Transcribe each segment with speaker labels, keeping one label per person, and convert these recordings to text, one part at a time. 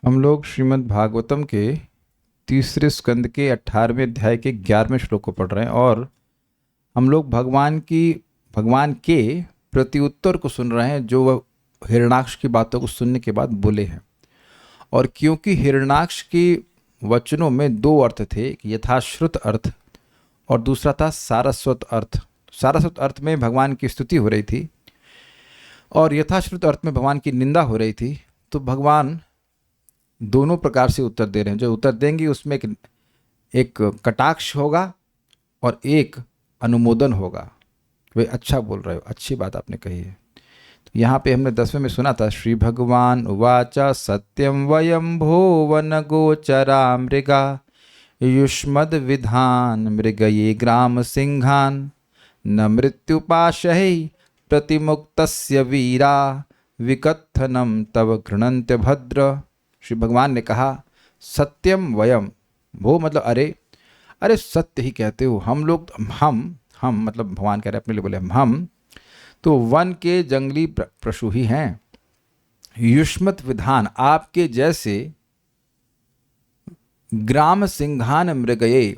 Speaker 1: हम लोग श्रीमद् भागवतम के तीसरे स्कंद के 18वें अध्याय के 11वें श्लोक को पढ़ रहे हैं और हम लोग भगवान के प्रत्युत्तर को सुन रहे हैं जो वह हिरण्याक्ष की बातों को सुनने के बाद बोले हैं। और क्योंकि हिरण्याक्ष के वचनों में दो अर्थ थे, एक यथाश्रुत अर्थ और दूसरा था सारस्वत अर्थ। सारस्वत अर्थ में भगवान की स्तुति हो रही थी और यथाश्रुत अर्थ में भगवान की निंदा हो रही थी। तो भगवान दोनों प्रकार से उत्तर दे रहे हैं। जो उत्तर देंगे उसमें एक कटाक्ष होगा और एक अनुमोदन होगा। वे अच्छा बोल रहे हो, अच्छी बात आपने कही है। तो यहाँ पे हमने 10वें में सुना था, श्री भगवान उवाच सत्यम वयम भुवन गोचरा मृगा युष्मद विधान मृगये ग्राम सिंहान न मृत्युपाशै प्रतिमुक्तस्य वीरा विकथनम तव घृणन्त्य भद्र। श्री भगवान ने कहा, सत्यम वयम, वो मतलब अरे सत्य ही कहते हो। हम लोग हम मतलब भगवान कह रहे अपने लिए बोले, हम तो वन के जंगली पशु ही हैं। युष्मत विधान, आपके जैसे ग्राम सिंहान मृगये,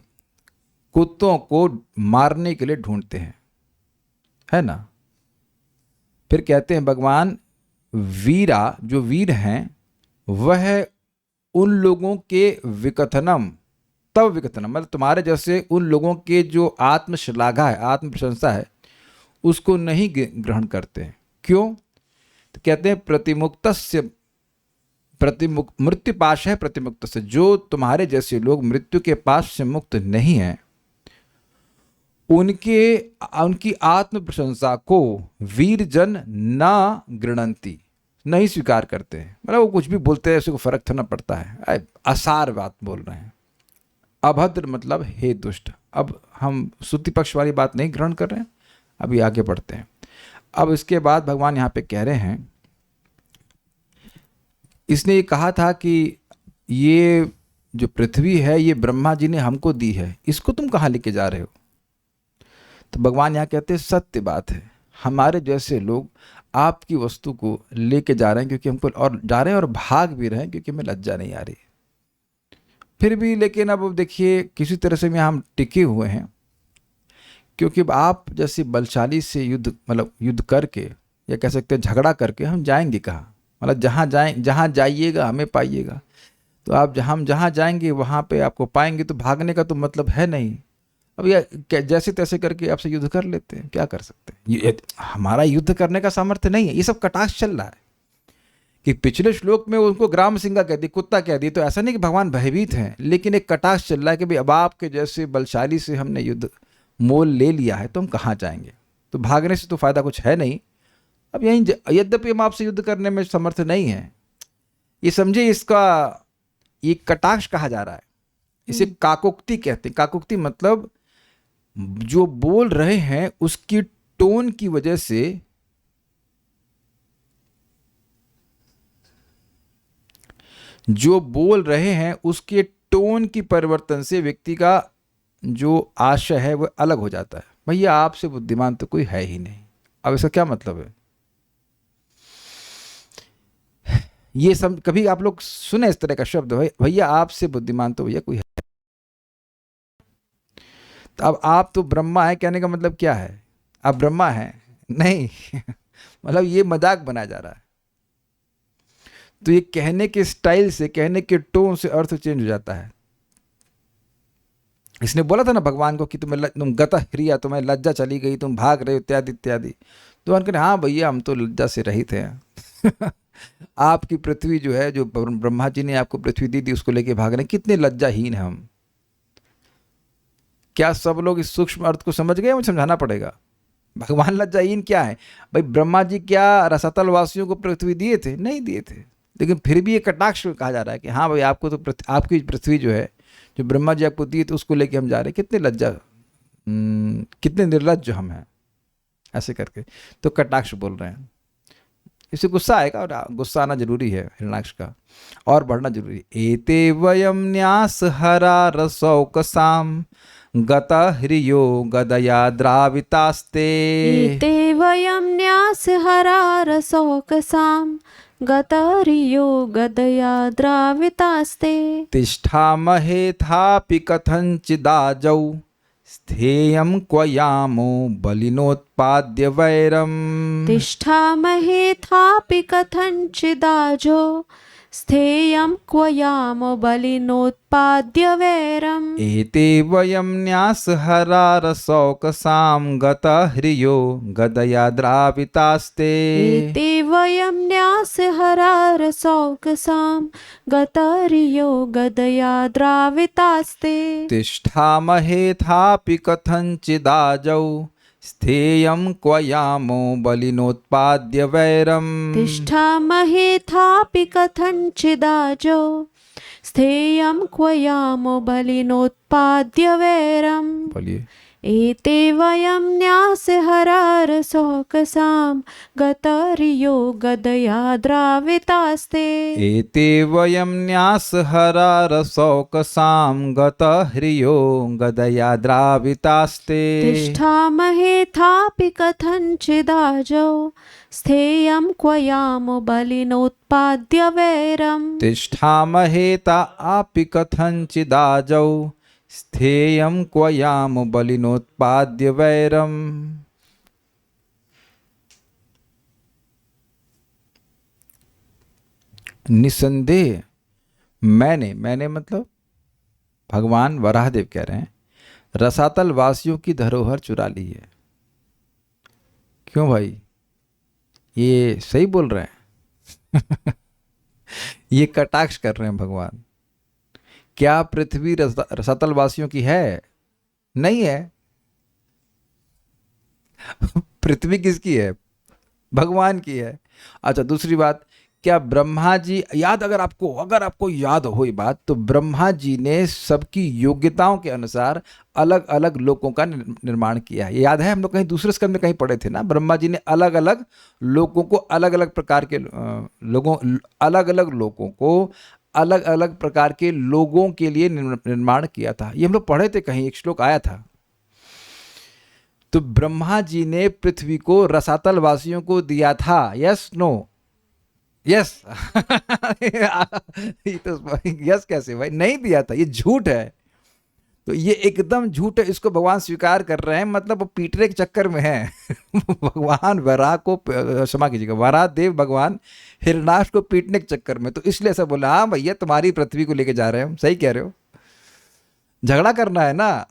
Speaker 1: कुत्तों को मारने के लिए ढूंढते हैं, है ना। फिर कहते हैं भगवान, वीरा, जो वीर हैं वह उन लोगों के विकथनम, तब विकथनम मतलब तुम्हारे जैसे उन लोगों के जो आत्मश्लाघा है, आत्म प्रशंसा है, उसको नहीं ग्रहण करते हैं। क्यों? तो कहते हैं प्रतिमुक्तस्य मृत्यु पाश है प्रतिमुक्त से, जो तुम्हारे जैसे लोग मृत्यु के पास से मुक्त नहीं हैं, उनकी आत्म प्रशंसा को वीर जन न गृणंती, नहीं स्वीकार करते हैं। मतलब वो कुछ भी बोलते हैं, उसको फर्क थोड़ा पड़ता है, असार बात बोल रहे हैं। अभद्र मतलब हे दुष्ट। अब हम स्तुति पक्ष वाली बात नहीं ग्रहण कर रहे हैं, अभी आगे बढ़ते हैं। अब इसके बाद भगवान यहाँ पे कह रहे हैं, इसने ये कहा था कि ये जो पृथ्वी है ये ब्रह्मा जी ने हमको दी है, इसको तुम कहाँ लेके जा रहे हो। तो भगवान यहाँ कहते हैं सत्य बात है, हमारे जैसे लोग आपकी वस्तु को लेके जा रहे हैं क्योंकि हमको, और जा रहे हैं और भाग भी रहे हैं क्योंकि हमें लज्जा नहीं आ रही। फिर भी लेकिन अब देखिए किसी तरह से हम टिके हुए हैं, क्योंकि अब आप जैसे बलशाली से युद्ध करके, या कह सकते हैं झगड़ा करके हम जाएंगे कहाँ। मतलब जहाँ जाइएगा हमें पाइएगा। तो आप हम जहाँ जाएंगे वहाँ पे आपको पाएंगे, तो भागने का तो मतलब है नहीं। अब ये जैसे तैसे करके आपसे युद्ध कर लेते हैं, क्या कर सकते हैं। हमारा युद्ध करने का सामर्थ्य नहीं है। ये सब कटाक्ष चल रहा है कि पिछले श्लोक में उनको ग्राम सिंगा कह दी, कुत्ता कह दी। तो ऐसा नहीं कि भगवान भयभीत हैं, लेकिन एक कटाक्ष चल रहा है कि भाई अब आपके जैसे बलशाली से हमने युद्ध मोल ले लिया है तो हम कहाँ जाएंगे। तो भागने से तो फायदा कुछ है नहीं। अब यहीं, यद्यपि हम आपसे युद्ध करने में समर्थ नहीं है, ये समझे, इसका ये कटाक्ष कहा जा रहा है। इसे काकोक्ति कहते हैं। काकोक्ति मतलब जो बोल रहे हैं उसकी टोन की वजह से, जो बोल रहे हैं उसके टोन की परिवर्तन से व्यक्ति का जो आशय है वह अलग हो जाता है। भैया आपसे बुद्धिमान तो कोई है ही नहीं। अब इसका क्या मतलब है, ये सब कभी आप लोग सुने इस तरह का शब्द, भैया आपसे बुद्धिमान तो भैया कोई है। तो अब आप तो ब्रह्मा है, कहने का मतलब क्या है, आप ब्रह्मा हैं नहीं। मतलब ये मजाक बनाया जा रहा है। तो ये कहने के स्टाइल से, कहने के टोन से अर्थ चेंज हो जाता है। इसने बोला था ना भगवान को कि तुम गतः ह्रिया, तुम्हें लज्जा चली गई, तुम भाग रहे हो, इत्यादि इत्यादि। तो भगवान कहे, हाँ भैया हम तो लज्जा से रहित हैं। आपकी पृथ्वी जो है, जो ब्रह्मा जी ने आपको पृथ्वी दी थी, उसको लेके भाग रहे हैं, कितने लज्जाहीन हैं हम। क्या सब लोग इस सूक्ष्म अर्थ को समझ गए? मुझे समझाना पड़ेगा। भगवान लज्जाहीन क्या है भाई? ब्रह्मा जी क्या रसातल वासियों को पृथ्वी दिए थे? नहीं दिए थे। लेकिन फिर भी ये कटाक्ष कहा जा रहा है कि हाँ भाई आपको तो आपकी पृथ्वी जो है, जो ब्रह्मा जी आपको दिए थे, उसको लेके हम जा रहे हैं। कितने लज्जा, कितने निर्लज्ज हम हैं, ऐसे करके। तो कटाक्ष बोल रहे हैं। इसे गुस्सा आएगा, और गुस्सा आना जरूरी है हिरण्याक्ष का, और बढ़ना जरूरी है। एते वयम न्यास हरा रसौकसाम गता ह्रियो गदया द्रावितास्ते।
Speaker 2: एते वयं न्यासहरा रसौकसां गतरियो गदया द्रावितास्ते।
Speaker 1: तिष्ठामहेथापि कथञ्चिदाजौ स्थेयं क्वयामो बलिनोत्पाद्य वैरम्।
Speaker 2: तिष्ठामहेथापि कथञ्चिदाजो स्थेयं क्वयामो बलिनोत्पाद्य वैरम्।
Speaker 1: एते वयं न्यासहरारशौकसां गतह्रियो गदया द्रावितास्ते।
Speaker 2: एते वयं न्यासहरारशौकसां गतरियो गदया द्रावितास्ते।
Speaker 1: तिष्ठामहेथापि कथञ्चिदाजौ स्थेयं क्वयामो बलिनोत्पाद्य वैरम्।
Speaker 2: तिष्ठामहेथापि कथञ्चिदाजो स्थेयं क्वयामो बलिनोत्पाद्य वैरम्।
Speaker 1: बोलिए।
Speaker 2: एते वयं न्यासहरारशौकसां गतरियो गदया द्रावितास्ते।
Speaker 1: एते वयं न्यासहरारशौकसां गतह्रियो गदया द्रावितास्ते।
Speaker 2: तिष्ठामहेथापि कथञ्चिदाजौ स्थेयं क्वयामो बलिनोत्पाद्य वैरम्।
Speaker 1: तिष्ठामहेथापि कथञ्चिदाजौ स्थेयं क्वयामो बलिनोत्पाद्य वैरम्। निसंदेह मैंने मतलब भगवान वराहदेव कह रहे हैं, रसातल वासियों की धरोहर चुरा ली है। क्यों भाई, ये सही बोल रहे हैं? ये कटाक्ष कर रहे हैं भगवान। क्या पृथ्वी रसातल वासियों की है? नहीं है। पृथ्वी किसकी है? भगवान की है। अच्छा, दूसरी बात, क्या ब्रह्मा जी, अगर आपको याद हो ये बात, तो ब्रह्मा जी ने सबकी योग्यताओं के अनुसार अलग अलग लोकों का निर्माण किया है। ये याद है? हम लोग कहीं दूसरे स्कंद में कहीं पढ़े थे ना, ब्रह्मा जी ने अलग अलग लोगों को अलग अलग प्रकार के लोगों के लिए निर्माण किया था। ये हम लोग पढ़े थे, कहीं एक श्लोक आया था। तो ब्रह्मा जी ने पृथ्वी को रसातल वासियों को दिया था। Yes no? यस। तो यस कैसे भाई? नहीं दिया था, ये झूठ है। तो ये एकदम झूठ है, इसको भगवान स्वीकार कर रहे हैं, मतलब वो पीटने के चक्कर में है। भगवान वराह को, क्षमा कीजिएगा, वराह देव भगवान हिरणाक्ष को पीटने के चक्कर में, तो इसलिए ऐसा बोला। हाँ भैया, तुम्हारी पृथ्वी को लेके जा रहे हैं हम, सही कह रहे हो, झगड़ा करना है ना।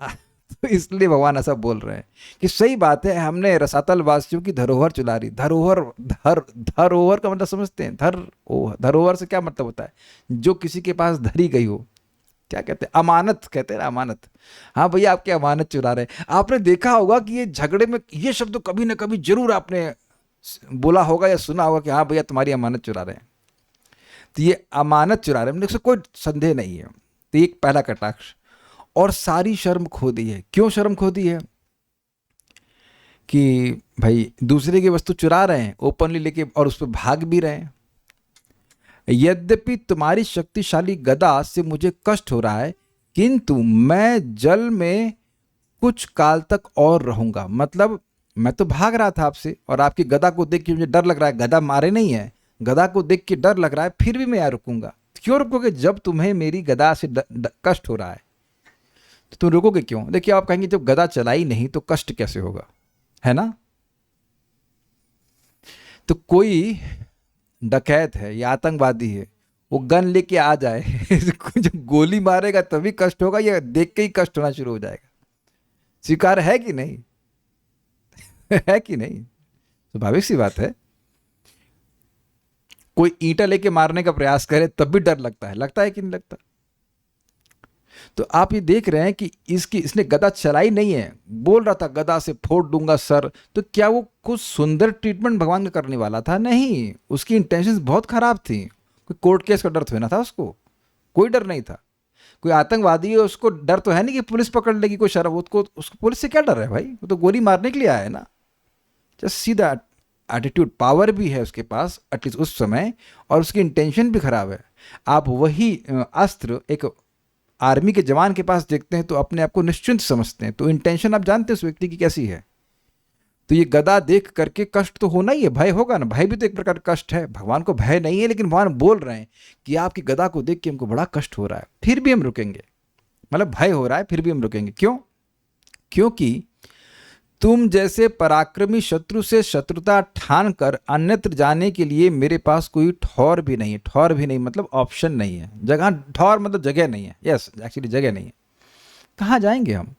Speaker 1: तो इसलिए भगवान ऐसा बोल रहे हैं कि सही बात है, हमने रसातल वासियों की धरोहर चुरा ली। धरोहर का मतलब समझते हैं? धरोहर से क्या मतलब होता है? जो किसी के पास धरी गई हो। क्या कहते हैं? अमानत कहते हैं ना, अमानत। हाँ भैया, आपकी अमानत चुरा रहे हैं। आपने देखा होगा कि ये झगड़े में ये शब्द कभी ना कभी जरूर आपने बोला होगा या सुना होगा कि हाँ भैया, तुम्हारी अमानत चुरा रहे हैं। तो ये अमानत चुरा रहे हैं, इससे कोई संदेह नहीं है। तो ये पहला कटाक्ष। और सारी शर्म खो दी है। क्यों शर्म खो दी है? कि भाई दूसरे की वस्तु चुरा रहे हैं ओपनली लेके, और उस पर भाग भी रहे हैं। यद्यपि तुम्हारी शक्तिशाली गदा से मुझे कष्ट हो रहा है, किंतु मैं जल में कुछ काल तक और रहूंगा। मतलब मैं तो भाग रहा था आपसे, और आपकी गदा को देख के मुझे डर लग रहा है। गदा मारे नहीं है, गदा को देख के डर लग रहा है, फिर भी मैं यहाँ रुकूंगा। क्यों रुकोगे? जब तुम्हें मेरी गदा से कष्ट हो रहा है तो तुम रुकोगे क्यों? देखिए, आप कहेंगे जब गदा चलाई नहीं तो कष्ट कैसे होगा, है ना? तो कोई डकैत है या आतंकवादी है, वो गन लेके आ जाए, जब गोली मारेगा तभी कष्ट होगा, या देख के ही कष्ट होना शुरू हो जाएगा? स्वीकार है कि नहीं? है कि नहीं? स्वाभाविक सी बात है। कोई ईंटा लेके मारने का प्रयास करे तब भी डर लगता है कि नहीं लगता? तो आप ये देख रहे हैं कि इसने गदा चलाई नहीं है, बोल रहा था गदा से फोड़ दूंगा सर। तो क्या वो कुछ सुंदर ट्रीटमेंट भगवान का करने वाला था? नहीं, उसकी इंटेंशंस बहुत खराब थी। कोई कोर्ट केस का डर थोड़ा ना था उसको, कोई डर नहीं था। कोई आतंकवादी है, उसको डर तो है नहीं कि पुलिस पकड़ लेगी, कोई शराब, उसको पुलिस से क्या डर है भाई? वो तो गोली मारने के लिए आया है ना। Just see that attitude. Power भी है उसके पास एटलीस्ट उस समय, और उसकी इंटेंशन भी खराब है। आप वही अस्त्र एक आर्मी के जवान के पास देखते हैं तो अपने आप को निश्चिंत समझते हैं, तो इंटेंशन आप जानते हैं उस व्यक्ति की कैसी है। तो ये गदा देख करके कष्ट तो होना ही है, भय होगा ना, भय भी तो एक प्रकार का कष्ट है। भगवान को भय नहीं है, लेकिन भगवान बोल रहे हैं कि आपकी गदा को देख के हमको बड़ा कष्ट हो रहा है, फिर भी हम रुकेंगे। मतलब भय हो रहा है फिर भी हम रुकेंगे। क्यों? क्योंकि तुम जैसे पराक्रमी शत्रु से शत्रुता ठान कर अन्यत्र जाने के लिए मेरे पास कोई ठौर भी नहीं है। ठौर भी नहीं मतलब ऑप्शन नहीं है, जगह, ठौर मतलब जगह नहीं है। यस, एक्चुअली जगह नहीं है। कहाँ जाएंगे हम?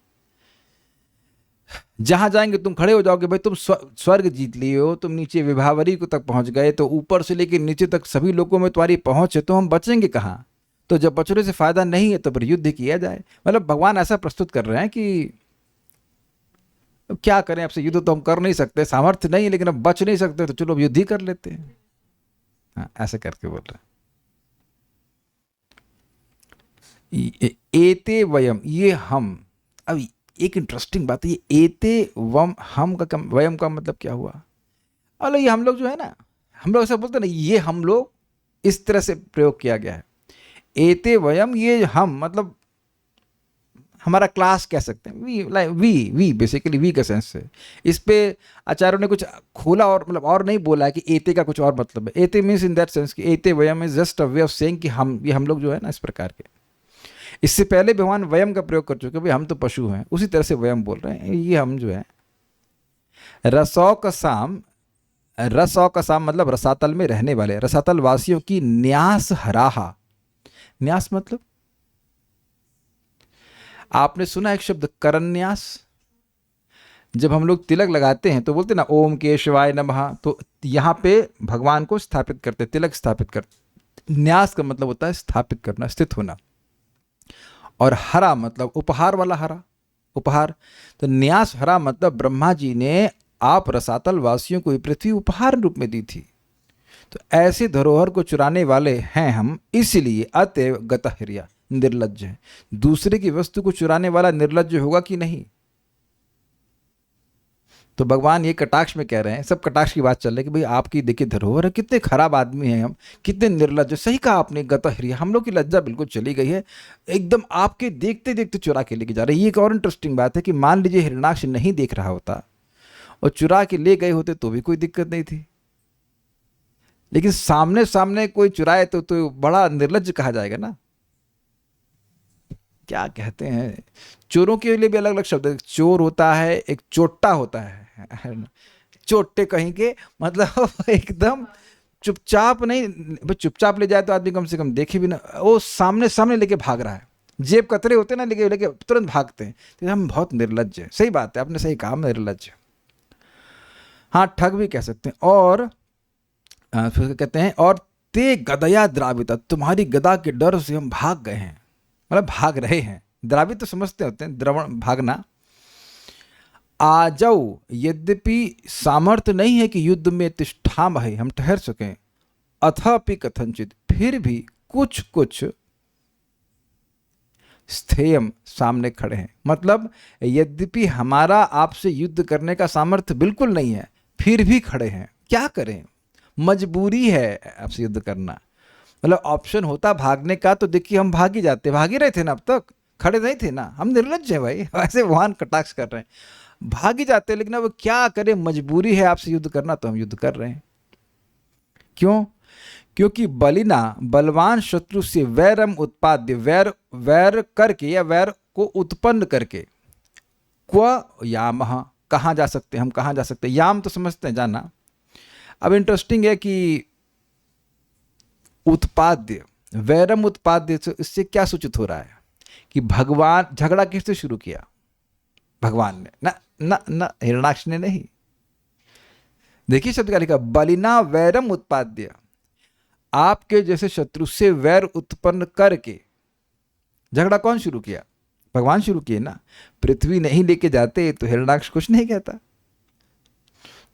Speaker 1: जहां जाएंगे तुम खड़े हो जाओगे, भाई तुम स्वर्ग जीत लिए हो, तुम नीचे विभावरी को तक पहुंच गए, तो ऊपर से लेकर नीचे तक सभी लोगों में तुम्हारी पहुंच है, तो हम बचेंगे कहाँ? तो जब बचने से फायदा नहीं है तो फिर युद्ध किया जाए। मतलब भगवान ऐसा प्रस्तुत कर रहे हैं कि अब क्या करें, आपसे युद्ध तो हम कर नहीं सकते, सामर्थ्य नहीं है, लेकिन अब बच नहीं सकते, तो चलो अब युद्ध ही कर लेते हैं। हाँ, ऐसे करके बोल रहे हैं। एते वयम, ये हम। अब एक इंटरेस्टिंग बात है, ये एते वम, हम का वयम का मतलब क्या हुआ? अरे ये हम लोग जो है ना, हम लोग ऐसा बोलते ना, ये हम लोग, इस तरह से प्रयोग किया गया है। एते वयम, ये हम मतलब हमारा क्लास कह सकते हैं। We, like we basically we के सेंस से। इस पे आचार्यों ने कुछ खोला और मतलब और नहीं बोला है कि एते का कुछ और मतलब है। एते मीन्स इन दैट सेंस कि एते वयम is just a way of saying कि हम, ये हम लोग जो है ना इस प्रकार के। इससे पहले भगवान वयम का प्रयोग कर चुके, भाई हम तो पशु हैं, उसी तरह से वयम बोल रहे हैं, ये हम जो है। रसौ का साम, रसौ का साम मतलब रसातल में रहने वाले, रसातल वासियों की न्यास हराहा। न्यास मतलब आपने सुना एक शब्द करन्यास? जब हम लोग तिलक लगाते हैं तो बोलते ना ओम केशवाय नमः, तो यहाँ पे भगवान को स्थापित करते, तिलक स्थापित करते। न्यास का मतलब होता है स्थापित करना, स्थित होना। और हरा मतलब उपहार वाला हरा, उपहार। तो न्यास हरा मतलब ब्रह्मा जी ने आप रसातल वासियों को पृथ्वी उपहार रूप में दी थी। तो ऐसे धरोहर को चुराने वाले हैं हम, इसलिए अतएव गतहरिया, निर्लज्ज है। दूसरे की वस्तु को चुराने वाला निर्लज्ज होगा कि नहीं? तो भगवान ये कटाक्ष में कह रहे हैं, सब कटाक्ष की बात चल रही है कि भाई आपकी देखिए धरोहर है, कितने खराब आदमी हैं हम, कितने निर्लज्ज। सही कहा आपने, गतहरिया, हम लोग की लज्जा बिल्कुल चली गई है, एकदम आपके देखते देखते चुरा के लेके जा रहे हैं। ये एक और इंटरेस्टिंग बात है कि मान लीजिए हिरणाक्ष नहीं देख रहा होता और चुरा के ले गए होते तो भी कोई दिक्कत नहीं थी, लेकिन सामने सामने कोई चुराए तो बड़ा निर्लज्ज कहा जाएगा ना। क्या कहते हैं, चोरों के लिए भी अलग अलग शब्द है। चोर होता है, एक चोट्टा होता है ना? चोट्टे कहीं के मतलब एकदम चुपचाप नहीं, भाई चुपचाप ले जाए तो आदमी कम से कम देखे भी ना, वो सामने सामने लेके भाग रहा है। जेब कतरे होते ना, लेके लेके तुरंत भागते हैं। तो हम बहुत निर्लज्ज है। सही बात है, आपने सही कहा, निर्लज्ज। हाँ, ठग भी कह सकते हैं। और फिर कहते हैं और ते गदया द्राविता, तुम्हारी गदा के डर से हम भाग गए हैं, मतलब भाग रहे हैं। द्रावित तो समझते होते हैं, द्रवण, भागना। आ जाओ, यद्यपि सामर्थ्य नहीं है कि युद्ध में तिष्ठाम है, हम ठहर सकें। अथापि कथनचित, फिर भी कुछ कुछ स्थेयम, सामने खड़े हैं। मतलब यद्यपि हमारा आपसे युद्ध करने का सामर्थ्य बिल्कुल नहीं है, फिर भी खड़े हैं। क्या करें, मजबूरी है आपसे युद्ध करना। मतलब ऑप्शन होता भागने का तो देखिए हम भाग ही जाते, भाग ही रहे थे ना, अब तक खड़े नहीं थे ना, हम निर्लज्ज हैं भाई। ऐसे भगवान कटाक्ष कर रहे हैं, भाग ही जाते, लेकिन अब क्या करें, मजबूरी है आपसे युद्ध करना, तो हम युद्ध कर रहे हैं। क्यों? क्योंकि बलिना, बलवान शत्रु से वैरम उत्पाद्य, वैर वैर करके या वैर को उत्पन्न करके, क्व याम, कहाँ जा सकते, हम कहाँ जा सकते। याम तो समझते हैं, जाना। अब इंटरेस्टिंग है कि उत्पाद्य, वैरम उत्पाद्य, इससे क्या सूचित हो रहा है कि भगवान, झगड़ा किससे शुरू किया? भगवान ने ना, ना ना, हिरणाक्ष ने नहीं। देखिए शब्द का लिखा, बलिना वैरम उत्पाद्य, आपके जैसे शत्रु से वैर उत्पन्न करके। झगड़ा कौन शुरू किया? भगवान शुरू किए ना। पृथ्वी नहीं लेके जाते तो हिरणाक्ष कुछ नहीं कहता।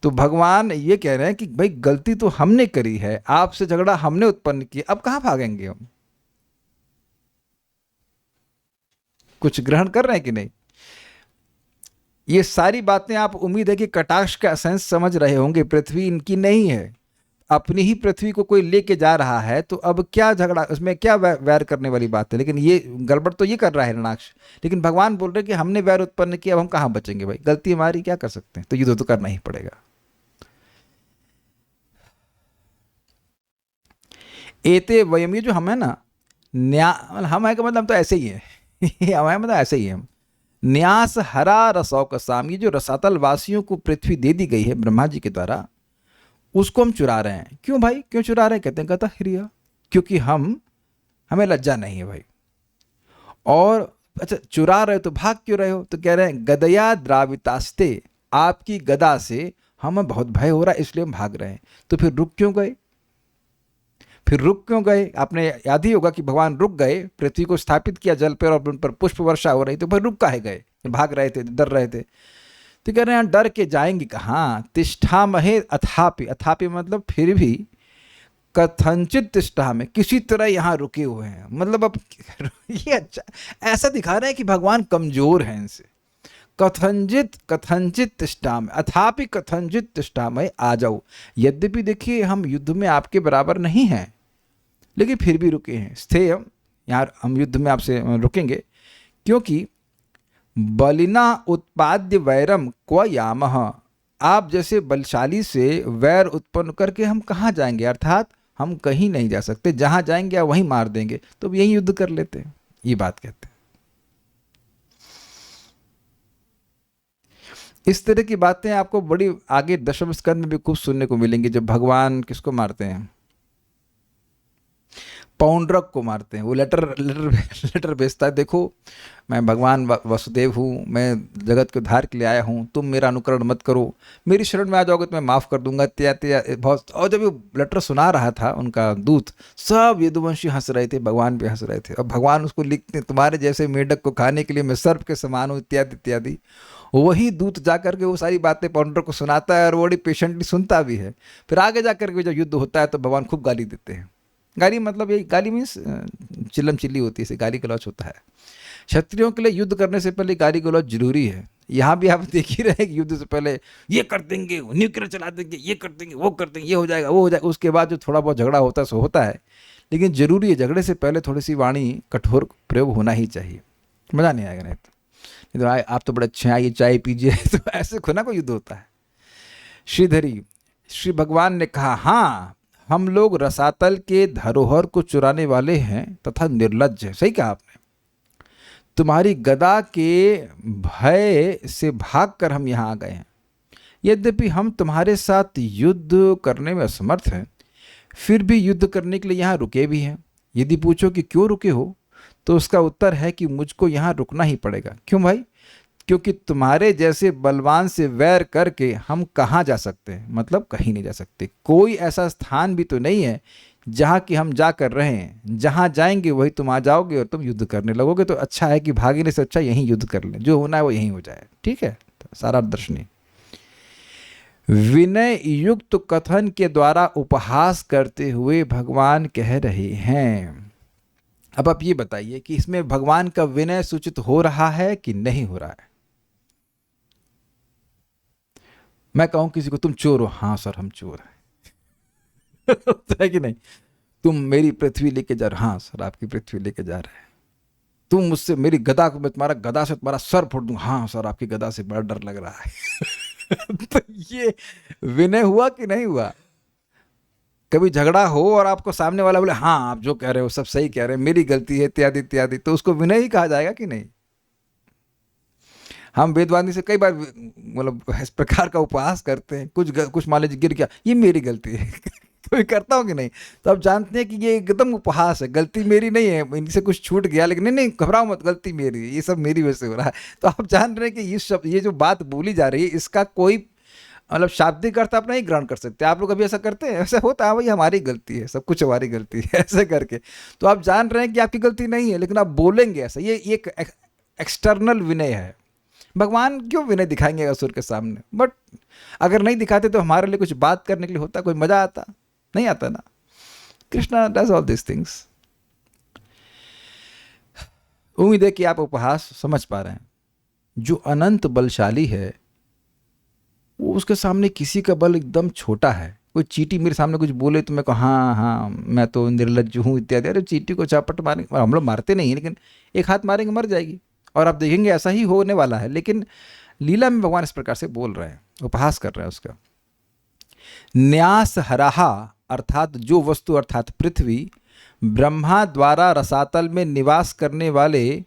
Speaker 1: तो भगवान ये कह रहे हैं कि भाई गलती तो हमने करी है, आपसे झगड़ा हमने उत्पन्न किया, अब कहां भागेंगे हम? कुछ ग्रहण कर रहे हैं कि नहीं? ये सारी बातें आप, उम्मीद है कि कटाक्ष का सेंस समझ रहे होंगे। पृथ्वी इनकी नहीं है, अपनी ही पृथ्वी को कोई लेके जा रहा है, तो अब क्या झगड़ा, उसमें क्या वैर करने वाली बात है। लेकिन ये गड़बड़ तो ये कर रहा है हिरण्याक्ष, लेकिन भगवान बोल रहे कि हमने वैर उत्पन्न किया, अब हम कहाँ बचेंगे भाई, गलती हमारी, क्या कर सकते हैं, तो युद्ध तो करना ही पड़ेगा। एते वयम, ये जो हम है ना, हम है का मतलब हम तो ऐसे ही है हम है मतलब ऐसे ही है हम। न्यास हरा रसौकसाम, ये जो रसातल वासियों को पृथ्वी दे दी गई है ब्रह्मा जी के द्वारा, उसको हम चुरा रहे हैं। क्यों भाई, क्यों चुरा रहे हैं? कहते हैं गता हिरिया, क्योंकि हमें लज्जा नहीं है भाई। और अच्छा, चुरा रहे हो तो भाग क्यों रहे हो? तो कह रहे हैं गदया द्रावितास्ते, आपकी गदा से हमें बहुत भय हो रहा है, इसलिए हम भाग रहे हैं। तो फिर रुक क्यों गए? फिर रुक क्यों गए? आपने याद ही होगा कि भगवान रुक गए, पृथ्वी को स्थापित किया जल पर और उन पर पुष्प वर्षा हो रही, तो फिर रुक काहे गए? भाग रहे थे, डर रहे थे। तो कह रहे हैं डर के जाएंगे कहाँ? तिष्ठा महे अथापि, अथापि मतलब फिर भी, कथनचित तिष्ठा में, किसी तरह यहाँ रुके हुए हैं। मतलब अब ये अच्छा ऐसा दिखा रहे हैं कि भगवान कमजोर हैं इनसे। कथंजित कथंचित तिष्ठा में, अथापि कथंजित तिष्ठा में, आ जाओ। यद्यपि देखिए हम युद्ध में आपके बराबर नहीं हैं, लेकिन फिर भी रुके हैं। स्थेयम, यहाँ हम युद्ध में आपसे रुकेंगे, क्योंकि बलिना उत्पाद्य वैरम क्व यामः, आप जैसे बलशाली से वैर उत्पन्न करके हम कहाँ जाएंगे? अर्थात हम कहीं नहीं जा सकते, जहाँ जाएंगे आप वहीं मार देंगे, तो अब यहीं युद्ध कर लेते हैं, ये बात कहते हैं। इस तरह की बातें आपको बड़ी आगे दशम स्कंद में भी खूब सुनने को मिलेंगी, जब भगवान किसको मारते हैं? पौंड्रक को मारते हैं। वो लेटर भेजता है, देखो मैं भगवान वसुदेव हूँ, मैं जगत के उद्धार के लिए आया हूँ, तुम मेरा अनुकरण मत करो, मेरी शरण में आ जाओगे तो मैं माफ़ कर दूंगा, बहुत। और जब वो लेटर सुना रहा था उनका दूत, सब यदुवंशी हंस रहे थे, भगवान भी हंस रहे थे। और भगवान उसको लिखते, तुम्हारे जैसे मेढक को खाने के लिए मैं सर्प के समान हूँ, इत्यादि इत्यादि। वही दूत जा करके वो सारी बातें पौंड्रक को सुनाता है, और वो बड़ी पेशेंटली सुनता भी है। फिर आगे जा करके जब युद्ध होता है तो भगवान खूब गाली देते हैं। गाली मतलब, ये गाली मीन्स चिल्लम चिल्ली होती है, इसे गाली गलौच होता है। क्षत्रियों के लिए युद्ध करने से पहले गाली गलौच जरूरी है। यहाँ भी आप देख ही रहे कि युद्ध से पहले ये कर देंगे, न्यूक्लियर चला देंगे, ये कर देंगे, वो कर देंगे, ये हो जाएगा, वो हो जाएगा। उसके बाद जो थोड़ा बहुत झगड़ा होता है सो होता है, लेकिन जरूरी है, झगड़े से पहले थोड़ी सी वाणी कठोर प्रयोग होना ही चाहिए, मज़ा नहीं आएगा। नहीं तो आप तो बड़े अच्छे हैं, आइए चाय पीजिए, तो ऐसे खुना को युद्ध होता है। श्रीधरी, श्री भगवान ने कहा, हाँ हम लोग रसातल के धरोहर को चुराने वाले हैं तथा निर्लज्ज है। सही कहा आपने। तुम्हारी गदा के भय से भागकर हम यहाँ आ गए हैं। यद्यपि हम तुम्हारे साथ युद्ध करने में असमर्थ हैं, फिर भी युद्ध करने के लिए यहाँ रुके भी हैं। यदि पूछो कि क्यों रुके हो, तो उसका उत्तर है कि मुझको यहाँ रुकना ही पड़ेगा। क्यों भाई? क्योंकि तुम्हारे जैसे बलवान से वैर करके हम कहाँ जा सकते हैं? मतलब कहीं नहीं जा सकते। कोई ऐसा स्थान भी तो नहीं है जहाँ कि हम जा कर रहे हैं। जहाँ जाएंगे वही तुम आ जाओगे और तुम युद्ध करने लगोगे। तो अच्छा है कि भागने से अच्छा यहीं युद्ध कर लें, जो होना है वो यहीं हो जाए। ठीक है, तो सारा दर्शनी विनय युक्त कथन के द्वारा उपहास करते हुए भगवान कह रहे हैं। अब आप ये बताइए कि इसमें भगवान का विनय सूचित हो रहा है कि नहीं हो रहा है? मैं कहूं किसी को तुम चोर हो, हाँ सर हम चोर हैं है कि नहीं? तुम मेरी पृथ्वी लेके जा रहे, हाँ सर आपकी पृथ्वी लेके जा रहे हैं। तुम मुझसे मेरी गदा को, मैं तुम्हारा गदा से तुम्हारा सर फोड़ दूं, हाँ सर आपकी गदा से बड़ा डर लग रहा है तो ये विनय हुआ कि नहीं हुआ? कभी झगड़ा हो और आपको सामने वाला बोले हाँ आप जो कह रहे हो सब सही कह रहे हैं, मेरी गलती है, इत्यादि इत्यादि, तो उसको विनय ही कहा जाएगा कि नहीं? हम वेदवादी से कई बार मतलब इस प्रकार का उपहास करते हैं। कुछ मान लीजिए गिर गया, ये मेरी गलती है कोई करता हो कि नहीं? तो आप जानते हैं कि ये एकदम उपहास है, गलती मेरी नहीं है, इनसे कुछ छूट गया, लेकिन नहीं नहीं घबराओ मत, गलती मेरी है, ये सब मेरी वजह से हो रहा है। तो आप जान रहे हैं कि ये जो बात बोली जा रही है, इसका कोई मतलब शाब्दिक अर्थ आप नहीं ग्रहण कर सकते। आप लोग अभी ऐसा करते हैं, ऐसा होता है भाई हमारी गलती है, सब कुछ हमारी गलती है ऐसे करके। तो आप जान रहे हैं कि आपकी गलती नहीं है, लेकिन आप बोलेंगे ऐसा। ये एक एक्सटर्नल विनय है। भगवान क्यों विनय दिखाएंगे असुर के सामने? बट अगर नहीं दिखाते तो हमारे लिए कुछ बात करने के लिए होता, कोई मजा आता? नहीं आता ना। Krishna does all this things. उम्मीद है कि आप उपहास समझ पा रहे हैं। जो अनंत बलशाली है वो उसके सामने किसी का बल एकदम छोटा है, कोई चींटी मेरे सामने कुछ बोले तो मैं कहूँ हाँ हाँ मैं तो निर्लज्ज हूँ इत्यादि। अरे चींटी को चापट मारेंगे, हम लोग मारते नहीं हैं, लेकिन एक हाथ मारेंगे मर जाएगी। और आप देखेंगे ऐसा ही होने वाला है। लेकिन लीला में भगवान इस प्रकार से बोल रहे हैं, उपहास कर रहे हैं उसका। न्यास हराहा अर्थात जो वस्तु अर्थात पृथ्वी ब्रह्मा द्वारा रसातल में निवास करने वाले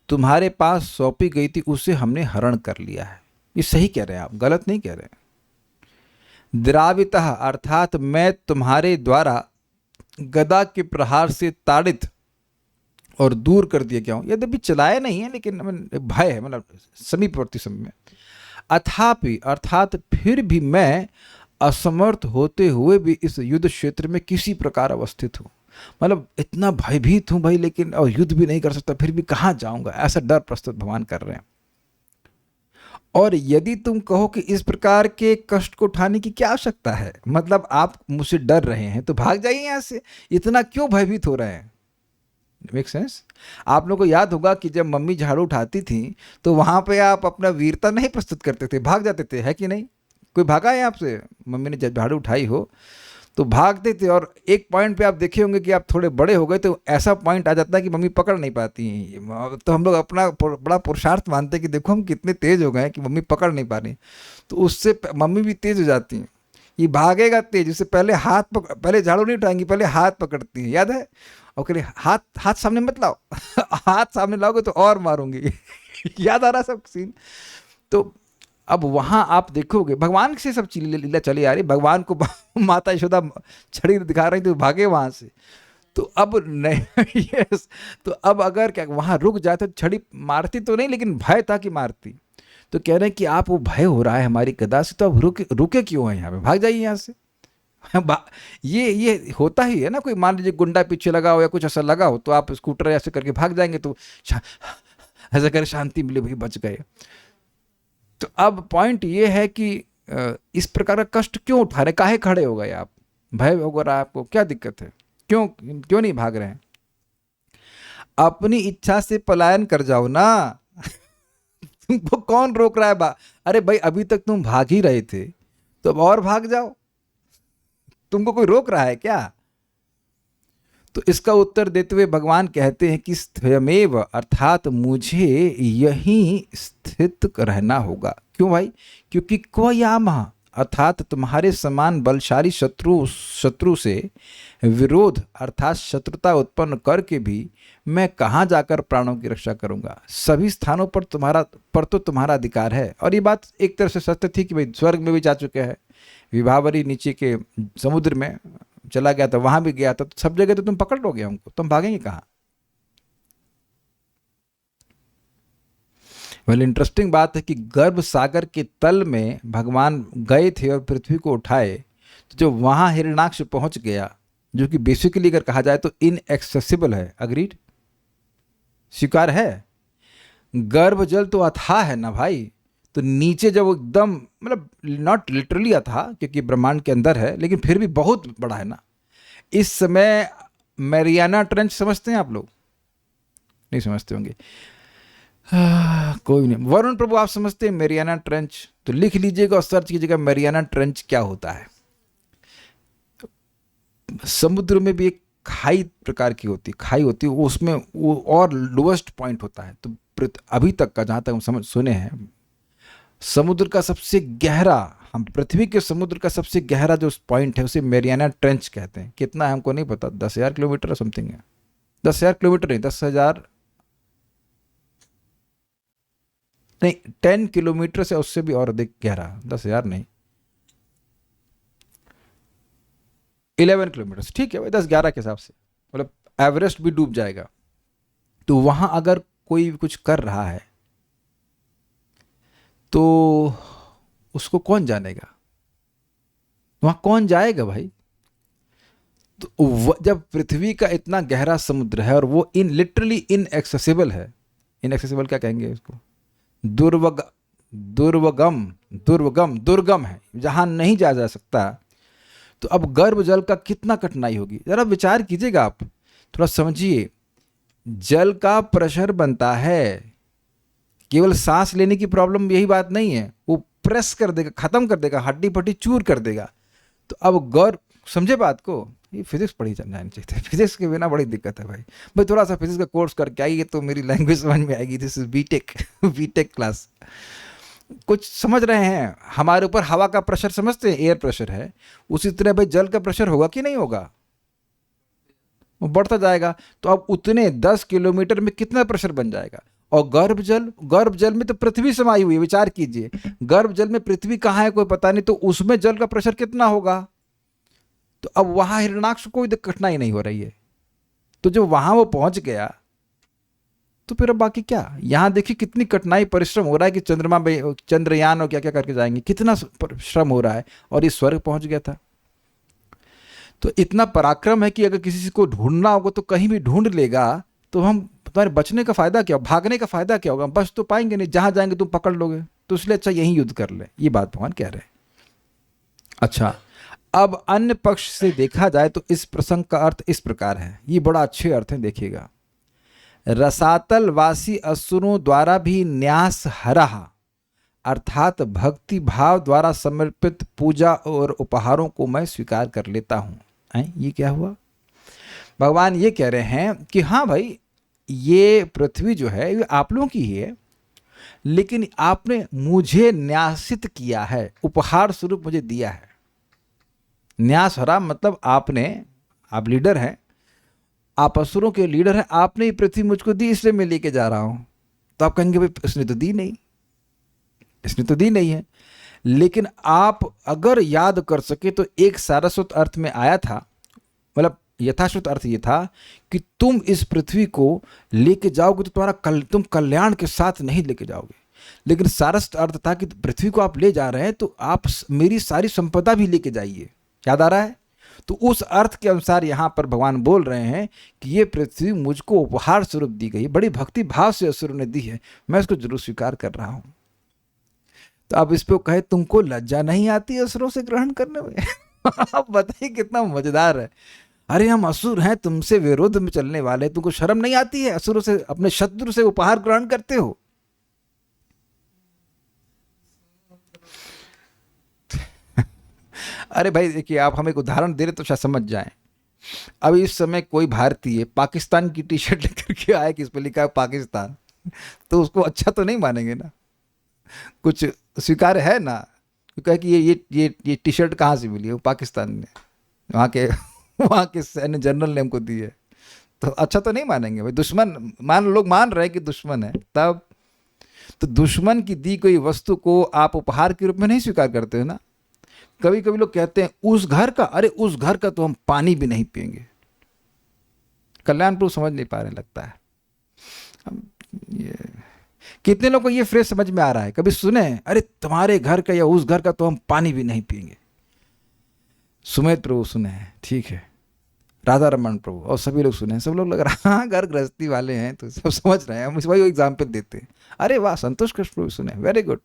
Speaker 1: तुम्हारे पास सौंपी गई थी, उसे हमने हरण कर लिया है। ये सही कह रहे हैं आप, गलत नहीं कह रहे हैं। द्रावितः अर्थात मैं तुम्हारे द्वारा गदा के प्रहार से ताड़ित और दूर कर दिया गया हूं। यद्यपि चलाया नहीं है, लेकिन भय है, मतलब समीपवर्ती समय में। अथापि अर्थात फिर भी मैं असमर्थ होते हुए भी इस युद्ध क्षेत्र में किसी प्रकार अवस्थित हूँ। मतलब इतना भयभीत हूँ भाई, लेकिन और युद्ध भी नहीं कर सकता, फिर भी कहाँ जाऊंगा, ऐसा डर प्रस्तुत भगवान कर रहे हैं। और यदि तुम कहो कि इस प्रकार के कष्ट को उठाने की क्या आवश्यकता है, मतलब आप मुझसे डर रहे हैं तो भाग जाइए यहाँ से, इतना क्यों भयभीत हो रहे हैं। Make sense. आप लोगों को याद होगा कि जब मम्मी झाड़ू उठाती थी तो वहां पे आप अपना वीरता नहीं प्रस्तुत करते थे, भाग जाते थे, है कि नहीं। कोई भागा है आपसे, मम्मी ने जब झाड़ू उठाई हो तो भागते थे। और एक पॉइंट पे आप देखे होंगे कि आप थोड़े बड़े हो गए तो ऐसा पॉइंट आ जाता है कि मम्मी पकड़ नहीं पाती हैं। तो हम लोग अपना बड़ा पुरुषार्थ मानते हैं कि देखो हम कितने तेज हो गए हैं कि मम्मी पकड़ नहीं पा रही। तो उससे मम्मी भी तेज हो जाती हैं, ये भागेगा तेज, उससे पहले पहले झाड़ू नहीं उठाएंगी, पहले हाथ पकड़ती हैं, याद है। और कह हाथ सामने मत लाओ हाथ सामने लाओगे तो और मारूंगी याद आ रहा सब सीन। तो अब वहां आप देखोगे भगवान से सब चीज लीला चली आ रही। भगवान को माता यशोदा छड़ी दिखा रही थी, तो भागे वहां से। तो अब नहीं यस, तो अब अगर क्या वहां रुक जाए तो छड़ी मारती तो नहीं, लेकिन भय था कि मारती। तो कह रहे हैं कि आप वो भय हो रहा है हमारी गदा से, तो अब रुके क्यों हैं यहाँ पे, भाग जाइए यहाँ से। ये होता ही है ना। कोई मान लीजिए गुंडा पीछे लगा हो या कुछ ऐसा लगा हो, तो आप स्कूटर ऐसे करके भाग जाएंगे तो ऐसा कर शांति मिले, भाई बच गए। तो अब पॉइंट ये है कि इस प्रकार का कष्ट क्यों उठा रहे, काहे खड़े हो गए आप, भय हो रहा है आपको, क्या दिक्कत है, क्यों नहीं भाग रहे हैं। अपनी इच्छा से पलायन कर जाओ ना तुमको कौन रोक रहा है। अरे भाई अभी तक तुम भाग ही रहे थे, तो अब और भाग जाओ, तुमको कोई रोक रहा है क्या। तो इसका उत्तर देते हुए भगवान कहते हैं कि स्वयमेव अर्थात मुझे यहीं स्थित रहना होगा। क्यों भाई, क्योंकि क्वयाम अर्थात तुम्हारे समान बलशाली शत्रु से विरोध अर्थात शत्रुता उत्पन्न करके भी मैं कहाँ जाकर प्राणों की रक्षा करूंगा। सभी स्थानों पर तो तुम्हारा अधिकार है। और ये बात एक तरह से सत्य थी कि भाई स्वर्ग में भी जा चुके हैं, विभावरी नीचे के समुद्र में चला गया था, वहां भी गया था, तो सब जगह तो तुम पकड़ लोगे हमको, तुम भागेंगे कहाँ। वेल इंटरेस्टिंग बात है कि गर्भ सागर के तल में भगवान गए थे और पृथ्वी को उठाए। तो जब वहां हिरण्याक्ष पहुंच गया, जो कि बेसिकली अगर कहा जाए तो इनएक्सेसिबल है, अग्रीड, स्वीकार है। गर्भ जल तो अथाह है ना भाई, तो नीचे जब एकदम मतलब नॉट लिटरली अथाह क्योंकि ब्रह्मांड के अंदर है, लेकिन फिर भी बहुत बड़ा है ना। इस समय मैरियाना ट्रेंच समझते हैं आप लोग, नहीं समझते होंगे, कोई नहीं। वरुण प्रभु आप समझते हैं मैरियाना ट्रेंच, तो लिख लीजिएगा और सर्च कीजिएगा मैरियाना ट्रेंच क्या होता है। समुद्र में भी एक खाई प्रकार की होती है, उसमें वो और लोएस्ट पॉइंट होता है। तो अभी तक का जहां तक हम समझ सुने हैं, समुद्र का सबसे गहरा, हम पृथ्वी के समुद्र का सबसे गहरा जो पॉइंट है उसे मैरियाना ट्रेंच कहते हैं। कितना है हमको नहीं पता, 10,000 किलोमीटर समथिंग है। 10,000 किलोमीटर नहीं, 10 किलोमीटर से उससे भी और अधिक गहरा, 10,000 नहीं, 11 किलोमीटर, ठीक है भाई, 10-11 के हिसाब से, मतलब एवरेस्ट भी डूब जाएगा। तो वहां अगर कोई कुछ कर रहा है तो उसको कौन जानेगा, वहां कौन जाएगा भाई। तो जब पृथ्वी का इतना गहरा समुद्र है और वो लिटरली इनएक्सेसिबल है, इनएक्सेसिबल क्या कहेंगे इसको, दुर्गम है, जहां नहीं जाया जा सकता। तो अब गर्भ जल का कितना कठिनाई होगी, जरा विचार कीजिएगा आप, थोड़ा समझिए। जल का प्रेशर बनता है, केवल सांस लेने की प्रॉब्लम यही बात नहीं है, वो प्रेस कर देगा, खत्म कर देगा, हड्डी पट्टी चूर कर देगा। तो अब गौर समझे बात को, ये फिजिक्स पढ़ी जानी चाहिए, फिजिक्स के बिना बड़ी दिक्कत है भाई। भाई थोड़ा सा फिजिक्स का कोर्स करके आइए तो मेरी लैंग्वेज समझ में आएगी। This is BTech BTech class. कुछ समझ रहे हैं? हमारे ऊपर हवा का प्रेशर समझते हैं, एयर प्रेशर है, उसी तरह भाई जल का प्रेशर होगा कि नहीं होगा? वो बढ़ता जाएगा। तो अब उतने 10 किलोमीटर में कितना प्रेशर बन जाएगा। और गर्भ जल में तो पृथ्वी समाई हुई है, विचार कीजिए, गर्भ जल में पृथ्वी कहाँ है कोई पता नहीं, तो उसमें जल का प्रेशर कितना होगा। तो अब वहां हिरण्याक्ष को कोई कठिनाई नहीं हो रही है। तो जब वहां वो पहुंच गया तो फिर अब बाकी क्या। यहां देखिए कितनी कठिनाई परिश्रम हो रहा है कि चंद्रमा में चंद्रयान और क्या क्या करके जाएंगे, कितना श्रम हो रहा है, और ये स्वर्ग पहुंच गया था। तो इतना पराक्रम है कि अगर किसी को ढूंढना होगा तो कहीं भी ढूंढ लेगा। तो हम तुम्हारे बचने का फायदा क्या, भागने का फायदा क्या होगा, बच तो पाएंगे नहीं, जहां जाएंगे तुम पकड़ लोगे। तो इसलिए अच्छा यहीं युद्ध कर ले, ये बात भगवान कह रहे हैं। अच्छा, अब अन्य पक्ष से देखा जाए तो इस प्रसंग का अर्थ इस प्रकार है, ये बड़ा अच्छे अर्थ है, देखिएगा। रसातल वासी असुरों द्वारा भी न्यास हरा, अर्थात भक्ति भाव द्वारा समर्पित पूजा और उपहारों को मैं स्वीकार कर लेता हूं। ये क्या हुआ? भगवान ये कह रहे हैं कि हाँ भाई, ये पृथ्वी जो है ये आप लोगों की ही है, लेकिन आपने मुझे न्यासित किया है, उपहार स्वरूप मुझे दिया है। न्यास हरा मतलब आप लीडर हैं, आप असुरों के लीडर हैं, आपने ये पृथ्वी मुझको दी, इसलिए मैं लेके जा रहा हूं। तो आप कहेंगे भाई इसने तो दी नहीं, इसने तो दी नहीं है। लेकिन आप अगर याद कर सके तो एक सारस्वत अर्थ में आया था, मतलब यथाश्रुत अर्थ ये था कि तुम इस पृथ्वी को लेके जाओगे तो तुम कल्याण के साथ नहीं लेके जाओगे। लेकिन सारस्वत अर्थ था कि पृथ्वी को आप ले जा रहे हैं तो आप मेरी सारी संपदा भी लेके जाइए। याद आ रहा है? तो उस अर्थ के अनुसार यहां पर भगवान बोल रहे हैं कि ये पृथ्वी मुझको उपहार स्वरूप दी गई, बड़ी भक्ति भाव से असुरों ने दी है, मैं इसको जरूर स्वीकार कर रहा हूं। तो अब इस पे कहे तुमको लज्जा नहीं आती असुरों से ग्रहण करने में? आप बताइए कितना मजेदार है। अरे हम असुर हैं, तुमसे विरोध में चलने वाले, तुमको शर्म नहीं आती है? असुरों से, अपने शत्रु से उपहार ग्रहण करते हो। अरे भाई देखिए, आप हमें एक उदाहरण दे रहे तो शायद समझ जाएं। अब इस समय कोई भारतीय पाकिस्तान की टी शर्ट लेकर के आए कि इस पर लिखा है पाकिस्तान, तो उसको अच्छा तो नहीं मानेंगे ना, कुछ स्वीकार है ना। कहे कि ये टी शर्ट कहाँ से मिली है? वो पाकिस्तान ने, वहाँ के सैन्य जनरल ने हमको दी है, तो अच्छा तो नहीं मानेंगे भाई। दुश्मन लोग मान रहे हैं कि दुश्मन है, तब तो दुश्मन की दी कोई वस्तु को आप उपहार के रूप में नहीं स्वीकार करते हो ना। कभी कभी लोग कहते हैं उस घर का, अरे उस घर का तो हम पानी भी नहीं पिएंगे। कल्याणपुर समझ नहीं पा रहे लगता है। ये कितने लोगों को ये फ्रेज समझ में आ रहा है? कभी सुने अरे तुम्हारे घर का या उस घर का तो हम पानी भी नहीं पिएंगे? सुमेध प्रभु सुने हैं, ठीक है, राधा रमन प्रभु और सभी लोग सुने हैं। सब लोग लग रहा है घर गृहस्थी वाले हैं तो सब समझ रहे हैं, हम वही एग्जाम्पल देते हैं। अरे वाह, संतोष कृष्ण प्रभु सुने, very good.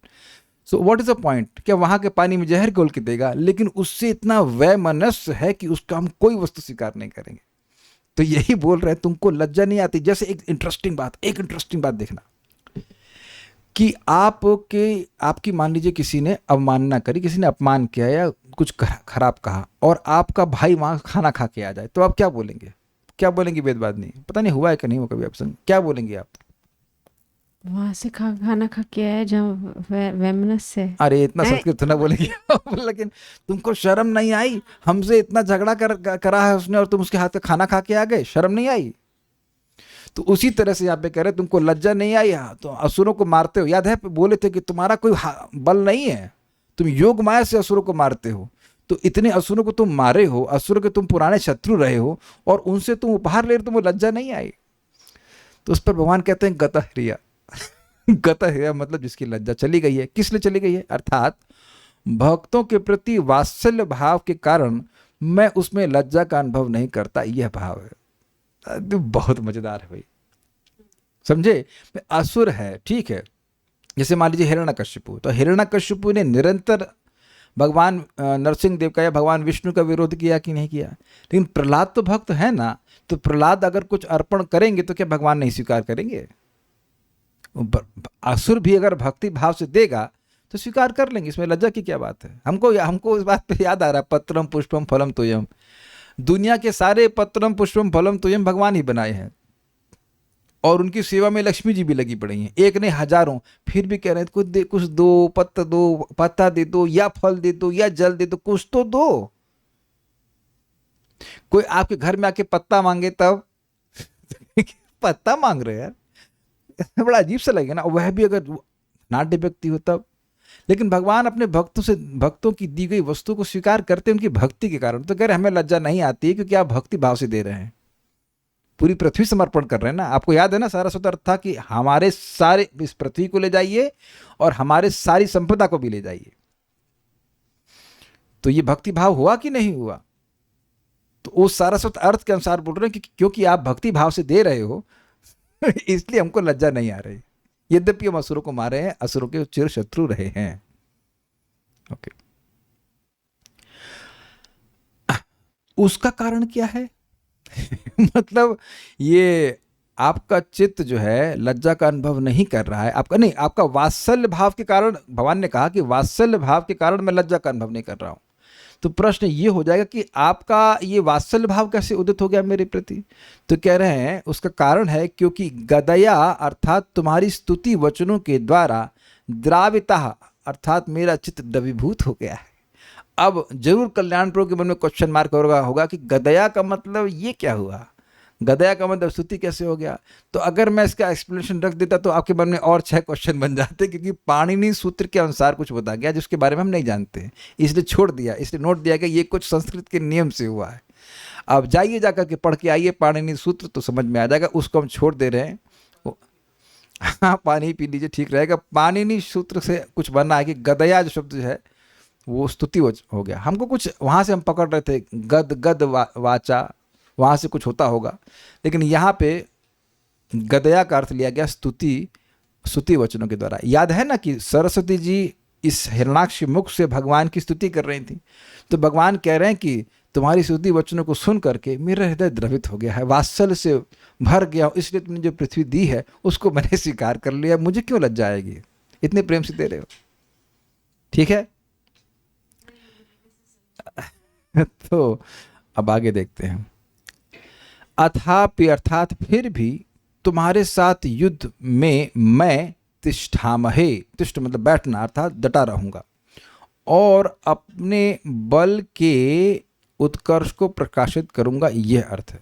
Speaker 1: So what is the point? क्या वहां के पानी में जहर घोल के देगा? लेकिन उससे इतना वैमनस्य है कि उसका हम कोई वस्तु स्वीकार नहीं करेंगे। तो यही बोल रहे हैं तुमको लज्जा नहीं आती। जैसे एक इंटरेस्टिंग बात देखना कि आपकी मान लीजिए किसी ने अवमानना करी, किसी ने अपमान किया या कुछ खराब कहा, और आपका भाई वहां खाना खा के आ जाए, तो आप क्या बोलेंगे? क्या बोलेंगे? वेदवाद नहीं, पता नहीं हुआ है कि नहीं हुआ कभी ऑप्शन, क्या बोलेंगे आप?
Speaker 2: वहां से खाना खा के आया जब वेमनस से।
Speaker 1: अरे इतना संस्कृत तो ना बोलेंगे लेकिन तुमको शर्म नहीं आई? हमसे इतना झगड़ा करा है उसने और तुम उसके हाथ का खाना खा के आ गए, शर्म नहीं आई? तो उसी तरह से यहाँ पे कह रहे तुमको लज्जा नहीं आई? तो असुरों को मारते हो, याद है बोले थे कि तुम्हारा कोई बल नहीं है, तुम योग माया से असुरों को मारते हो। तो इतने असुरों को तुम मारे हो, असुरों के तुम पुराने शत्रु रहे हो, और उनसे तुम उपहार ले रहे, तुमको लज्जा नहीं आई? तो उस पर भगवान कहते हैं गतः ह्रिया। गतः ह्रिया मतलब जिसकी लज्जा चली गई है। किस लिए चली गई है? अर्थात भक्तों के प्रति वात्सल्य भाव के कारण मैं उसमें लज्जा का अनुभव नहीं करता, यह भाव है। बहुत मजेदार है भाई, समझे? असुर है, ठीक है। जैसे मान लीजिए हिरण्यकश्यपु, तो हिरण्यकश्यपु ने निरंतर भगवान नरसिंह देव का या भगवान विष्णु का विरोध किया कि नहीं किया? लेकिन प्रहलाद तो भक्त है ना, तो प्रहलाद अगर कुछ अर्पण करेंगे तो क्या भगवान नहीं स्वीकार करेंगे? असुर भी अगर भक्ति भाव से देगा तो स्वीकार कर लेंगे, इसमें लज्जा की क्या बात है। हमको हमको इस बात पे याद आ रहा है, पत्रम पुष्पम फलम तोयम, दुनिया के सारे पत्रम पुष्पम फलम तोयम भगवान ही बनाए हैं, और उनकी सेवा में लक्ष्मी जी भी लगी पड़ी हैं, एक नहीं हजारों, फिर भी कह रहे हैं कुछ दे, कुछ दो, पत्ता दे दो, या फल दे दो, या जल दे दो, कुछ तो दो। कोई आपके घर में आके पत्ता मांगे तब पत्ता मांग रहे हैं यार, बड़ा अजीब सा लगेगा ना, वह भी अगर नाट्य व्यक्ति हो तब। लेकिन भगवान अपने भक्तों की दी गई वस्तु को स्वीकार करते हैं उनकी भक्ति के कारण। तो कह रहे हमें लज्जा नहीं आती है क्योंकि आप भक्ति भाव से दे रहे हैं, पूरी पृथ्वी समर्पण कर रहे हैं ना। आपको याद है ना, सारस्वत अर्थ था कि हमारे सारे इस पृथ्वी को ले जाइए और हमारे सारी संपदा को भी ले जाइए। तो ये भक्ति भाव हुआ कि नहीं हुआ? तो उस सारस्वत अर्थ के अनुसार बोल रहे हैं कि क्योंकि आप भक्ति भाव से दे रहे हो इसलिए हमको लज्जा नहीं आ रही, यद्यपि हम असुरों को मारे हैं, असुरों के चिर शत्रु रहे हैं। ओके, उसका कारण क्या है? मतलब ये आपका चित्त जो है लज्जा का अनुभव नहीं कर रहा है, आपका नहीं, आपका वात्सल्य भाव के कारण। भगवान ने कहा कि वात्सल्य भाव के कारण मैं लज्जा का अनुभव नहीं कर रहा हूं। तो प्रश्न ये हो जाएगा कि आपका ये वात्सल्य भाव कैसे उदित हो गया मेरे प्रति? तो कह रहे हैं उसका कारण है क्योंकि गदया अर्थात तुम्हारी स्तुति वचनों के द्वारा द्राविता अर्थात मेरा चित्त द्रवीभूत हो गया है। अब जरूर कल्याण प्रभु के मन में क्वेश्चन मार्क होगा कि गदया का मतलब ये क्या हुआ, गदया का मतलब स्तुति कैसे हो गया? तो अगर मैं इसका एक्सप्लेनेशन रख देता तो आपके मन में और 6 क्वेश्चन बन जाते, क्योंकि पाणिनि सूत्र के अनुसार कुछ बता गया जिसके बारे में हम नहीं जानते, इसलिए छोड़ दिया, इसलिए नोट दिया कि ये कुछ संस्कृत के नियम से हुआ है। अब जाइए जाकर के पढ़ के आइए पाणिनि सूत्र तो समझ में आ जाएगा, उसको हम छोड़ दे रहे हैं। हाँ, पानी पी लीजिए, ठीक रहेगा। पाणिनि सूत्र से कुछ बनना है कि गदया जो शब्द है वो स्तुति हो गया। हमको कुछ वहाँ से हम पकड़ रहे थे, गद वाचा, वहाँ से कुछ होता होगा, लेकिन यहाँ पे गदया का अर्थ लिया गया स्तुति वचनों के द्वारा। याद है ना कि सरस्वती जी इस हिरणाक्ष मुख से भगवान की स्तुति कर रही थी, तो भगवान कह रहे हैं कि तुम्हारी स्तुति वचनों को सुन करके मेरा हृदय द्रवित हो गया है, वात्सल्य से भर गया हूँ, इसलिए तुमने जो पृथ्वी दी है उसको मैंने स्वीकार कर लिया, मुझे क्यों लज्जा आएगी, इतने प्रेम से दे रहे हो। ठीक है तो अब आगे देखते हैं। अथापि अर्थात फिर भी तुम्हारे साथ युद्ध में मैं तिष्ठामहे, तिष्ठ मतलब बैठना अर्थात डटा रहूंगा, और अपने बल के उत्कर्ष को प्रकाशित करूंगा, यह अर्थ है।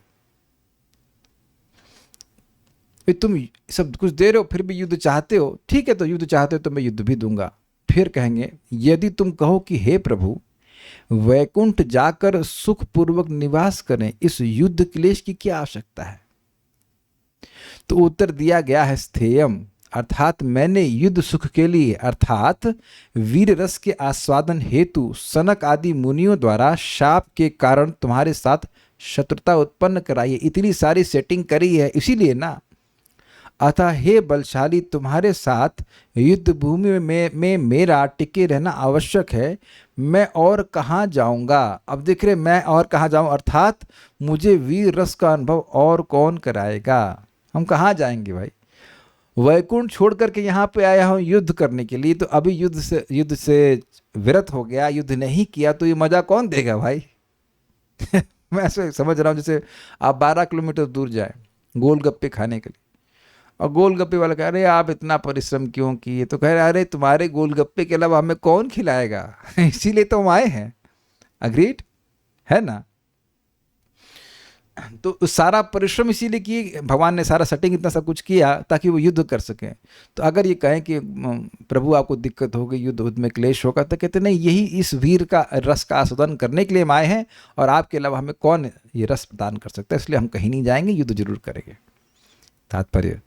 Speaker 1: तुम सब कुछ दे रहे हो फिर भी युद्ध चाहते हो, ठीक है, तो युद्ध चाहते हो तो मैं युद्ध भी दूंगा। फिर कहेंगे यदि तुम कहो कि हे प्रभु वैकुंठ जाकर सुखपूर्वक निवास करें, इस युद्ध क्लेश की क्या आवश्यकता है? तो उत्तर दिया गया है स्थेयम, अर्थात मैंने युद्ध सुख के लिए अर्थात वीर रस के आस्वादन हेतु सनक आदि मुनियों द्वारा शाप के कारण तुम्हारे साथ शत्रुता उत्पन्न कराई है, इतनी सारी सेटिंग करी है, इसीलिए ना। अतः हे बलशाली तुम्हारे साथ युद्ध भूमि में मेरा टिके रहना आवश्यक है, मैं और कहाँ जाऊंगा? अब देख रहे मैं और कहाँ जाऊं, अर्थात मुझे वीर रस का अनुभव और कौन कराएगा? हम कहाँ जाएंगे भाई? वैकुंठ छोड़ करके यहाँ पे आया हूँ युद्ध करने के लिए, तो अभी युद्ध से विरत हो गया, युद्ध नहीं किया, तो ये मजा कौन देगा भाई? मैं ऐसे समझ रहा हूँ जैसे आप 12 किलोमीटर दूर जाए गोलगप्पे खाने के लिए, और गोलगप्पे वाला कह रहे आप इतना परिश्रम क्यों किए? तो कह रहे अरे तुम्हारे गोलगप्पे के अलावा हमें कौन खिलाएगा इसीलिए तो हम आए हैं। अग्रीड है ना? तो सारा परिश्रम इसीलिए किए, भगवान ने सारा सेटिंग इतना सब कुछ किया ताकि वो युद्ध कर सकें। तो अगर ये कहें कि प्रभु आपको दिक्कत होगी, युद्ध में क्लेश होगा, तो कहते नहीं, यही इस वीर का रस का आस्वादन करने के लिए हम आए हैं, और आपके अलावा हमें कौन ये रस प्रदान कर सकता है, इसलिए हम कहीं नहीं जाएंगे, युद्ध जरूर करेंगे। तात्पर्य,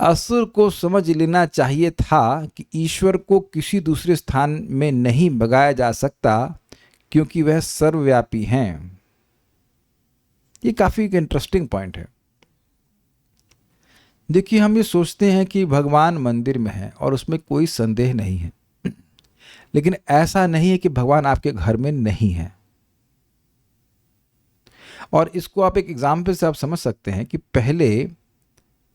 Speaker 1: असुर को समझ लेना चाहिए था कि ईश्वर को किसी दूसरे स्थान में नहीं भगाया जा सकता क्योंकि वह सर्वव्यापी हैं। ये काफी एक इंटरेस्टिंग पॉइंट है। देखिए, हम ये सोचते हैं कि भगवान मंदिर में है और उसमें कोई संदेह नहीं है, लेकिन ऐसा नहीं है कि भगवान आपके घर में नहीं है। और इसको आप एक एग्जाम्पल से आप समझ सकते हैं कि पहले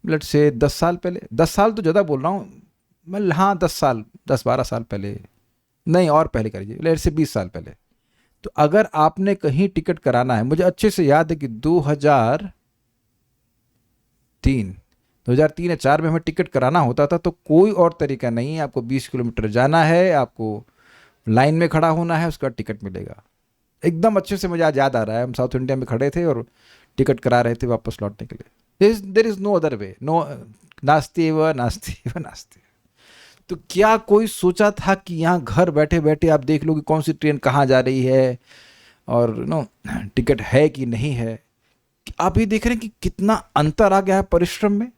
Speaker 1: लेट्स से 10 साल पहले, 10 साल तो ज़्यादा बोल रहा हूँ, मतलब हाँ 10 साल, 10-12 साल पहले, नहीं और पहले कर लीजिए, लेट से 20 साल पहले। तो अगर आपने कहीं टिकट कराना है, मुझे अच्छे से याद है कि 2003 या 4 में हमें टिकट कराना होता था, तो कोई और तरीका नहीं है, आपको 20 किलोमीटर जाना है, आपको लाइन में खड़ा होना है, उसका टिकट मिलेगा। एकदम अच्छे से मुझे आज याद आ रहा है, हम साउथ इंडिया में खड़े थे और टिकट करा रहे थे वापस लौटने के लिए। There is no other way, no, नास्ती व नास्ती व नास्ती। तो क्या कोई सोचा था कि यहाँ घर बैठे बैठे आप देख लो कि कौन सी ट्रेन कहाँ जा रही है और नो टिकट है कि नहीं है। आप ये देख रहे हैं कि कितना अंतर आ गया है परिश्रम में।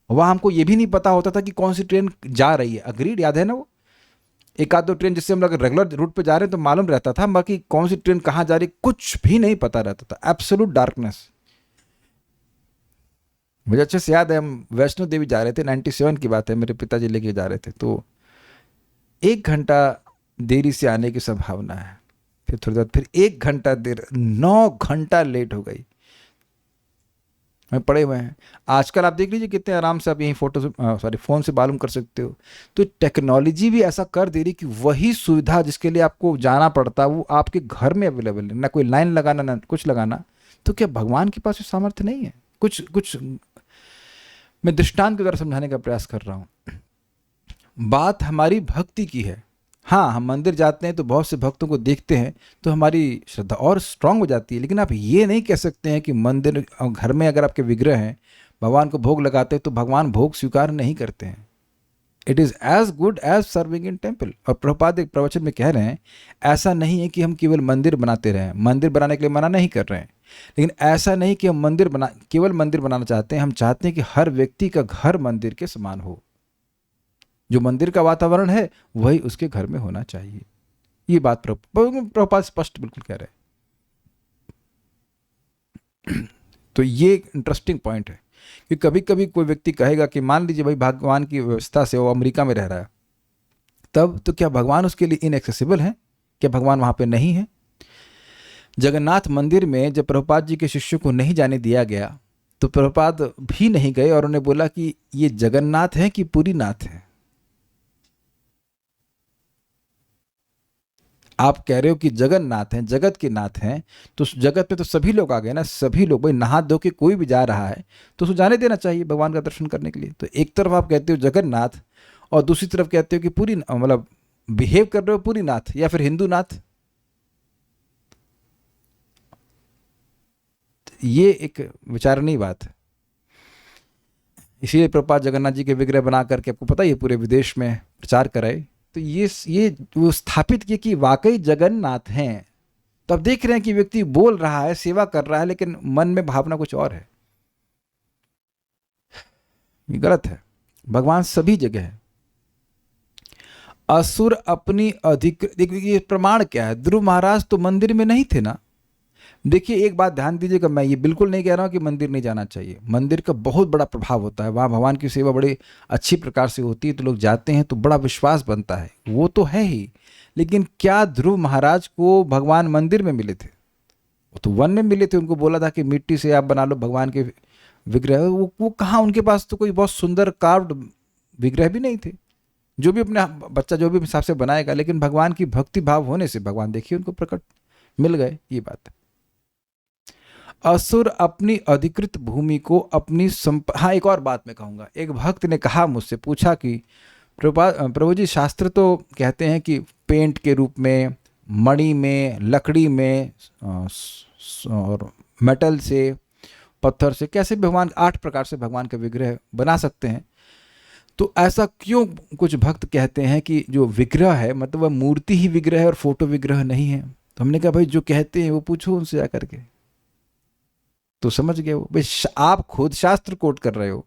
Speaker 1: वहाँ हमको ये भी नहीं पता होता था कि कौन सी ट्रेन जा रही है, अग्रीड, याद है ना वो एक आध दो ट्रेन जिससे हम लोग रेगुलर रूट पे जा रहे हैं तो मालूम रहता था, बाकी कौन सी ट्रेन कहाँ जा रही कुछ भी नहीं पता रहता था, एब्सोल्यूट डार्कनेस। मुझे अच्छे से याद है, हम वैष्णो देवी जा रहे थे, 97 की बात है, मेरे पिताजी लेके जा रहे थे, तो 1 घंटा देरी से आने की संभावना है, फिर थोड़ी देर, फिर 1 घंटा देर, 9 घंटा लेट हो गई। मैं पड़े हुए हैं। आजकल आप देख लीजिए कितने आराम से आप यहीं फोटो से सॉरी फ़ोन से मालूम कर सकते हो। तो टेक्नोलॉजी भी ऐसा कर दे रही कि वही सुविधा जिसके लिए आपको जाना पड़ता वो आपके घर में अवेलेबल है, ना कोई लाइन लगाना ना कुछ लगाना। तो क्या भगवान के पास सामर्थ्य नहीं है? कुछ कुछ मैं दृष्टांत के द्वारा समझाने का प्रयास कर रहा हूँ। बात हमारी भक्ति की है। हाँ, हम मंदिर जाते हैं तो बहुत से भक्तों को देखते हैं तो हमारी श्रद्धा और स्ट्रांग हो जाती है, लेकिन आप ये नहीं कह सकते हैं कि मंदिर और घर में अगर आपके विग्रह हैं, भगवान को भोग लगाते हैं तो भगवान भोग स्वीकार नहीं करते हैं। It is as good as serving in temple. और प्रभुपाद एक प्रवचन में कह रहे हैं ऐसा नहीं है कि हम केवल मंदिर बनाते रहें, मंदिर बनाने के लिए मना नहीं कर रहे हैं, लेकिन ऐसा नहीं कि हम केवल मंदिर बनाना चाहते हैं, हम चाहते हैं कि हर व्यक्ति का घर मंदिर के समान हो। जो मंदिर का वातावरण है वही उसके घर में होना चाहिए। ये बात प्रभुपाद स्पष्ट बिल्कुल कह रहे हैं। तो ये एक इंटरेस्टिंग पॉइंट है कि कभी कभी कोई व्यक्ति कहेगा कि मान लीजिए भाई भगवान की व्यवस्था से वो अमेरिका में रह रहा है, तब तो क्या भगवान उसके लिए इनएक्सेसिबल है? क्या भगवान वहाँ पे नहीं है? जगन्नाथ मंदिर में जब प्रभुपाद जी के शिष्यों को नहीं जाने दिया गया तो प्रभुपाद भी नहीं गए और उन्हें बोला कि ये जगन्नाथ है कि पुरी नाथ है? आप कह रहे हो कि जगन्नाथ हैं, जगत के नाथ हैं, तो उस जगत में तो सभी लोग आ गए ना, सभी लोग। भाई नहा धो के कोई भी जा रहा है तो उसको जाने देना चाहिए भगवान का दर्शन करने के लिए। तो एक तरफ आप कहते हो जगन्नाथ और दूसरी तरफ कहते हो कि पूरी, मतलब बिहेव कर रहे हो पूरी नाथ या फिर हिंदू नाथ। ये एक विचारणीय बात है। इसीलिए प्रभुपाद जगन्नाथ जी के विग्रह बना करके, आपको पता ही है, पूरे विदेश में प्रचार कराए। तो ये वो स्थापित किए कि वाकई जगन्नाथ हैं। तो अब देख रहे हैं कि व्यक्ति बोल रहा है, सेवा कर रहा है, लेकिन मन में भावना कुछ और है। ये गलत है। भगवान सभी जगह है। असुर अपनी अधिकृत, देखिए ये प्रमाण क्या है, ध्रुव महाराज तो मंदिर में नहीं थे ना। देखिए एक बात ध्यान दीजिएगा, मैं ये बिल्कुल नहीं कह रहा हूँ कि मंदिर नहीं जाना चाहिए, मंदिर का बहुत बड़ा प्रभाव होता है, वहाँ भगवान की सेवा बड़ी अच्छी प्रकार से होती है, तो लोग जाते हैं तो बड़ा विश्वास बनता है, वो तो है ही। लेकिन क्या ध्रुव महाराज को भगवान मंदिर में मिले थे? वो तो वन में मिले थे, उनको बोला था कि मिट्टी से आप बना लो भगवान के विग्रह। वो कहाँ, उनके पास तो कोई बहुत सुंदर कार्व्ड विग्रह भी नहीं थे। जो भी अपने बच्चा जो भी हिसाब से बनाएगा, लेकिन भगवान की भक्ति भाव होने से भगवान देखिए उनको प्रकट मिल गए। ये बात है। असुर अपनी अधिकृत भूमि को अपनी हाँ, एक और बात मैं कहूँगा। एक भक्त ने कहा, मुझसे पूछा कि प्रभु जी, शास्त्र तो कहते हैं कि पेंट के रूप में, मणि में, लकड़ी में और मेटल से, पत्थर से, कैसे भगवान 8 प्रकार से भगवान का विग्रह बना सकते हैं, तो ऐसा क्यों कुछ भक्त कहते हैं कि जो विग्रह है मतलब वह मूर्ति ही विग्रह है और फोटो विग्रह नहीं है? तो हमने कहा भाई जो कहते हैं वो पूछो उनसे जाकर के। तो समझ गए वो, भाई आप खुद शास्त्र कोट कर रहे हो।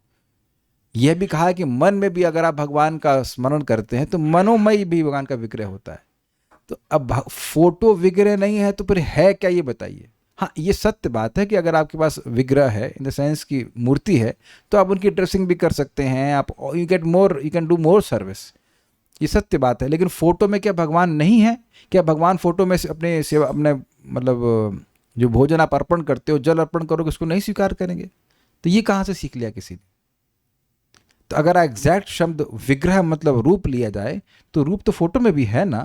Speaker 1: यह भी कहा है कि मन में भी अगर आप भगवान का स्मरण करते हैं तो मनोमय भी भगवान का विग्रह होता है। तो अब फोटो विग्रह नहीं है तो फिर है क्या, ये बताइए। हाँ, ये सत्य बात है कि अगर आपके पास विग्रह है, इन द सेंस की मूर्ति है, तो आप उनकी ड्रेसिंग भी कर सकते हैं, आप you can do more service. ये सत्य बात है। लेकिन फोटो में क्या भगवान नहीं है? क्या भगवान फोटो में अपने सेवा, अपने मतलब जो भोजन आप अर्पण करते हो, जल अर्पण करोगे, उसको नहीं स्वीकार करेंगे? तो ये कहाँ से सीख लिया किसी ने? तो अगर एग्जैक्ट शब्द विग्रह मतलब रूप लिया जाए तो रूप तो फोटो में भी है ना।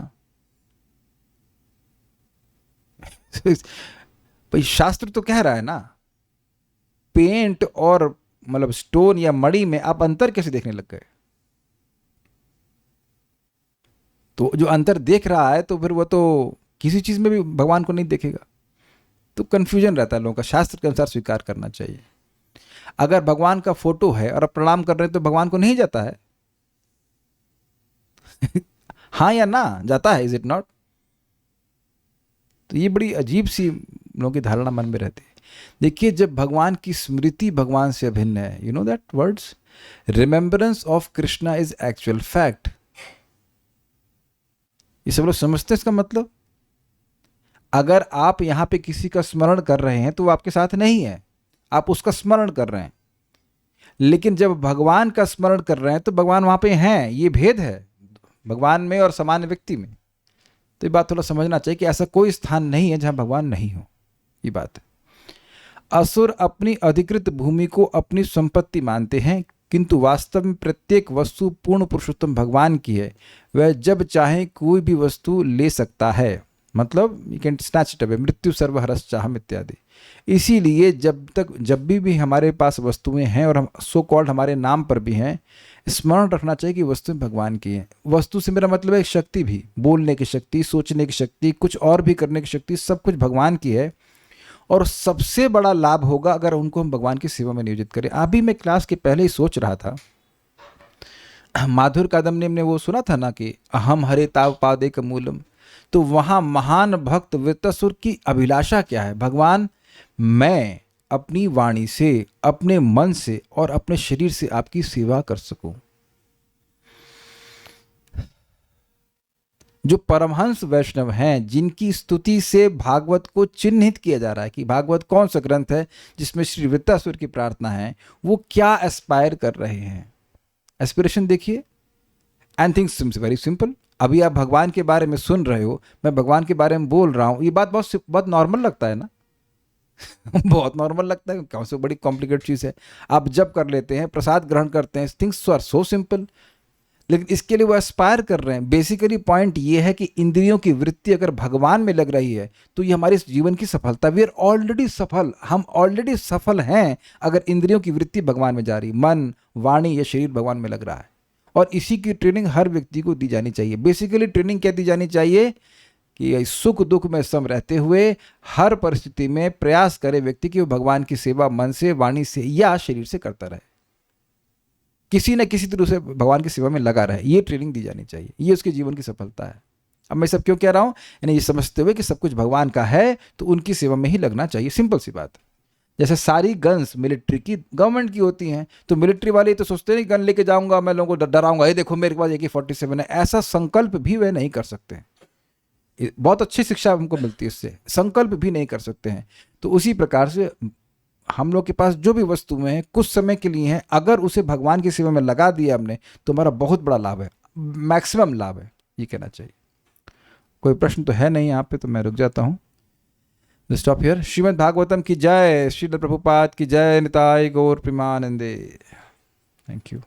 Speaker 1: भाई शास्त्र तो कह रहा है ना, पेंट और मतलब स्टोन या मणि में आप अंतर कैसे देखने लग गए? तो जो अंतर देख रहा है तो फिर वो तो किसी चीज में भी भगवान को नहीं देखेगा। तो कंफ्यूजन रहता है लोगों का, शास्त्र के अनुसार स्वीकार करना चाहिए। अगर भगवान का फोटो है और आप प्रणाम कर रहे हैं तो भगवान को नहीं जाता है? हाँ या ना, जाता है, इज इट नॉट? तो ये बड़ी अजीब सी लोगों की धारणा मन में रहती है। देखिए, जब भगवान की स्मृति भगवान से अभिन्न है, you know that words, remembrance of Krishna is actual fact. ये सब लोग समझते हैं इसका मतलब। अगर आप यहां पे किसी का स्मरण कर रहे हैं तो वो आपके साथ नहीं है, आप उसका स्मरण कर रहे हैं। लेकिन जब भगवान का स्मरण कर रहे हैं तो भगवान वहां पे हैं। ये भेद है भगवान में और सामान्य व्यक्ति में। तो ये बात थोड़ा समझना चाहिए कि ऐसा कोई स्थान नहीं है जहां भगवान नहीं हो। ये बात है। असुर अपनी अधिकृत भूमि को अपनी संपत्ति मानते हैं, किंतु वास्तव में प्रत्येक वस्तु पूर्ण पुरुषोत्तम भगवान की है। वह जब चाहे कोई भी वस्तु ले सकता है, मतलब you can snatch it away, मृत्यु सर्वहरस चाहम इत्यादि। इसीलिए जब भी हमारे पास वस्तुएं हैं और हम सो कॉल्ड हमारे नाम पर भी हैं, स्मरण रखना चाहिए कि वस्तुएं भगवान की हैं। वस्तु से मेरा मतलब है शक्ति भी, बोलने की शक्ति, सोचने की शक्ति, कुछ और भी करने की शक्ति, सब कुछ भगवान की है। और सबसे बड़ा लाभ होगा अगर उनको हम भगवान की सेवा में नियोजित करें। अभी मैं क्लास के पहले ही सोच रहा था, माधुर कादम्बनी ने वो सुना था ना कि अहम हरे ताव पादे का मूलम। तो वहां महान भक्त वृत्तासुर की अभिलाषा क्या है? भगवान, मैं अपनी वाणी से, अपने मन से और अपने शरीर से आपकी सेवा कर सकूं। जो परमहंस वैष्णव हैं, जिनकी स्तुति से भागवत को चिन्हित किया जा रहा है कि भागवत कौन सा ग्रंथ है जिसमें श्री वृत्तासुर की प्रार्थना है, वो क्या एस्पायर कर रहे हैं? एस्पिरेशन देखिए। And things very simple. अभी आप भगवान के बारे में सुन रहे हो, मैं भगवान के बारे में बोल रहा हूं, ये बात बहुत नॉर्मल लगता है ना। बहुत नॉर्मल लगता है, कौन सी बड़ी कॉम्प्लिकेटेड चीज है। आप जब कर लेते हैं, प्रसाद ग्रहण करते हैं, थिंग्स आर सो सिंपल। लेकिन इसके लिए वो एस्पायर कर रहे हैं। बेसिकली पॉइंट ये है कि इंद्रियों की वृत्ति अगर भगवान में लग रही है तो ये हमारे जीवन की सफलता। वी आर ऑलरेडी सफल, हम ऑलरेडी सफल हैं अगर इंद्रियों की वृत्ति भगवान में जा रही, मन, वाणी या शरीर भगवान में लग रहा है। और इसी की ट्रेनिंग हर व्यक्ति को दी जानी चाहिए। बेसिकली ट्रेनिंग क्या दी जानी चाहिए कि सुख दुख में सम रहते हुए हर परिस्थिति में प्रयास करे व्यक्ति कि वो भगवान की सेवा मन से, वाणी से या शरीर से करता रहे, किसी न किसी तरह से भगवान की सेवा में लगा रहे। ये ट्रेनिंग दी जानी चाहिए, ये उसके जीवन की सफलता है। अब मैं सब क्यों कह रहा हूं? यानी ये समझते हुए कि सब कुछ भगवान का है तो उनकी सेवा में ही लगना चाहिए। सिंपल सी बात है। जैसे सारी गन्स मिलिट्री की, गवर्नमेंट की होती हैं, तो मिलिट्री वाले तो सोचते नहीं गन लेके जाऊंगा मैं लोगों को डराऊंगा, ये देखो मेरे पास AK-47 है। ऐसा संकल्प भी वे नहीं कर सकते हैं। बहुत अच्छी शिक्षा हमको मिलती है इससे, संकल्प भी नहीं कर सकते हैं। तो उसी प्रकार से हम लोग के पास जो भी वस्तुएं हैं कुछ समय के लिए हैं, अगर उसे भगवान की सेवा में लगा दिया हमने तो हमारा बहुत बड़ा लाभ है, मैक्सिमम लाभ है, ये कहना चाहिए। कोई प्रश्न तो है नहीं यहाँ पे, तो मैं रुक जाता हूँ। Stop here. श्रीमद् भागवतम की जय, श्रील प्रभुपाद की जय, निताय गौर प्रेमानंदे। Thank you.